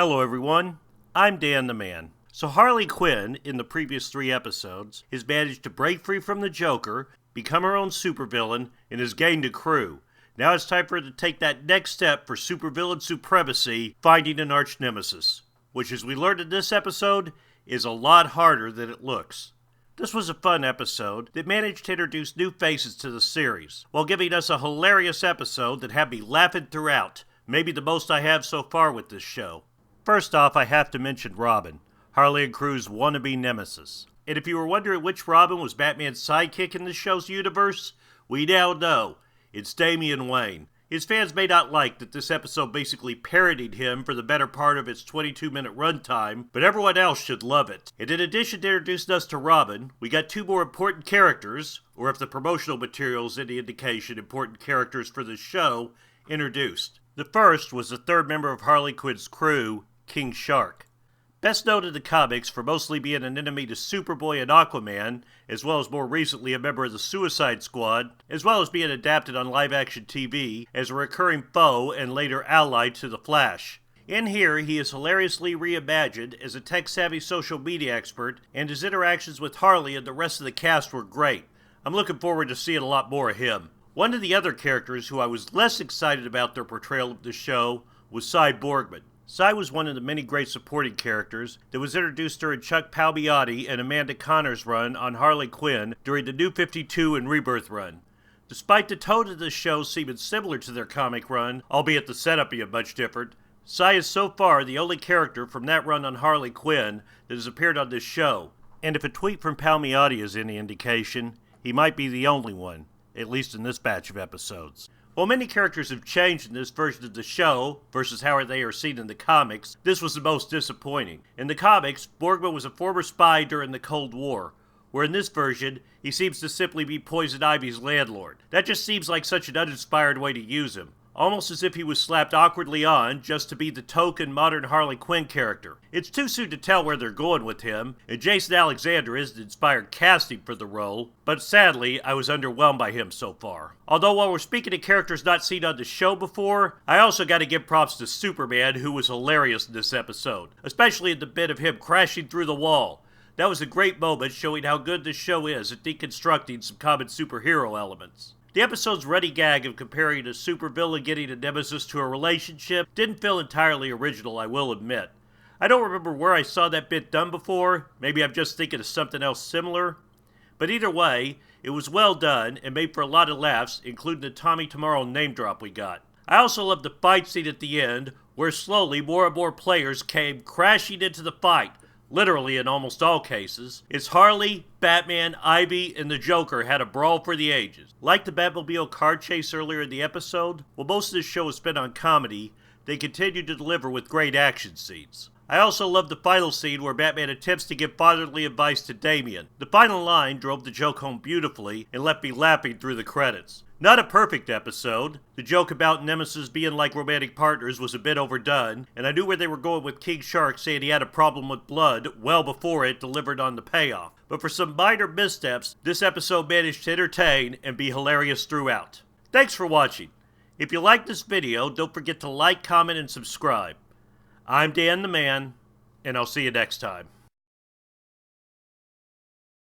Hello everyone, I'm Dan the Man. So Harley Quinn, in the previous 3 episodes, has managed to break free from the Joker, become her own supervillain, and has gained a crew. Now it's time for her to take that next step for supervillain supremacy, finding an arch nemesis. Which, as we learned in this episode, is a lot harder than it looks. This was a fun episode that managed to introduce new faces to the series, while giving us a hilarious episode that had me laughing throughout, maybe the most I have so far with this show. First off, I have to mention Robin, Harley and crew's wannabe nemesis. And if you were wondering which Robin was Batman's sidekick in this show's universe, we now know. It's Damian Wayne. His fans may not like that this episode basically parodied him for the better part of its 22-minute runtime, but everyone else should love it. And in addition to introducing us to Robin, we got 2 more important characters, or if the promotional material is any indication, important characters for the show, introduced. The first was the 3rd member of Harley Quinn's crew, King Shark. Best known in the comics for mostly being an enemy to Superboy and Aquaman, as well as more recently a member of the Suicide Squad, as well as being adapted on live-action TV as a recurring foe and later ally to the Flash. In here, he is hilariously reimagined as a tech-savvy social media expert, and his interactions with Harley and the rest of the cast were great. I'm looking forward to seeing a lot more of him. One of the other characters who I was less excited about their portrayal of the show was Cyborg. Cy was one of the many great supporting characters that was introduced during Chuck Palmiotti and Amanda Connor's run on Harley Quinn during the New 52 and Rebirth run. Despite the tone of this show seeming similar to their comic run, albeit the setup being much different, Cy is so far the only character from that run on Harley Quinn that has appeared on this show. And if a tweet from Palmiotti is any indication, he might be the only one, at least in this batch of episodes. While many characters have changed in this version of the show versus how they are seen in the comics, this was the most disappointing. In the comics, Borgman was a former spy during the Cold War, where in this version, he seems to simply be Poison Ivy's landlord. That just seems like such an uninspired way to use him. Almost as if he was slapped awkwardly on just to be the token modern Harley Quinn character. It's too soon to tell where they're going with him, and Jason Alexander isn't inspired casting for the role, but sadly, I was underwhelmed by him so far. Although while we're speaking of characters not seen on the show before, I also gotta give props to Superman, who was hilarious in this episode, especially in the bit of him crashing through the wall. That was a great moment showing how good this show is at deconstructing some common superhero elements. The episode's running gag of comparing a supervillain getting a nemesis to a relationship didn't feel entirely original, I will admit. I don't remember where I saw that bit done before, maybe I'm just thinking of something else similar. But either way, it was well done and made for a lot of laughs, including the Tommy Tomorrow name drop we got. I also loved the fight scene at the end, where slowly more and more players came crashing into the fight. Literally in almost all cases, it's Harley, Batman, Ivy, and the Joker had a brawl for the ages. Like the Batmobile car chase earlier in the episode, while most of this show is spent on comedy, they continue to deliver with great action scenes. I also love the final scene where Batman attempts to give fatherly advice to Damian. The final line drove the joke home beautifully and left me laughing through the credits. Not a perfect episode. The joke about Nemesis being like romantic partners was a bit overdone, and I knew where they were going with King Shark saying he had a problem with blood well before it delivered on the payoff. But for some minor missteps, this episode managed to entertain and be hilarious throughout. Thanks for watching. If you liked this video, don't forget to like, comment, and subscribe. I'm Dan the Man, and I'll see you next time.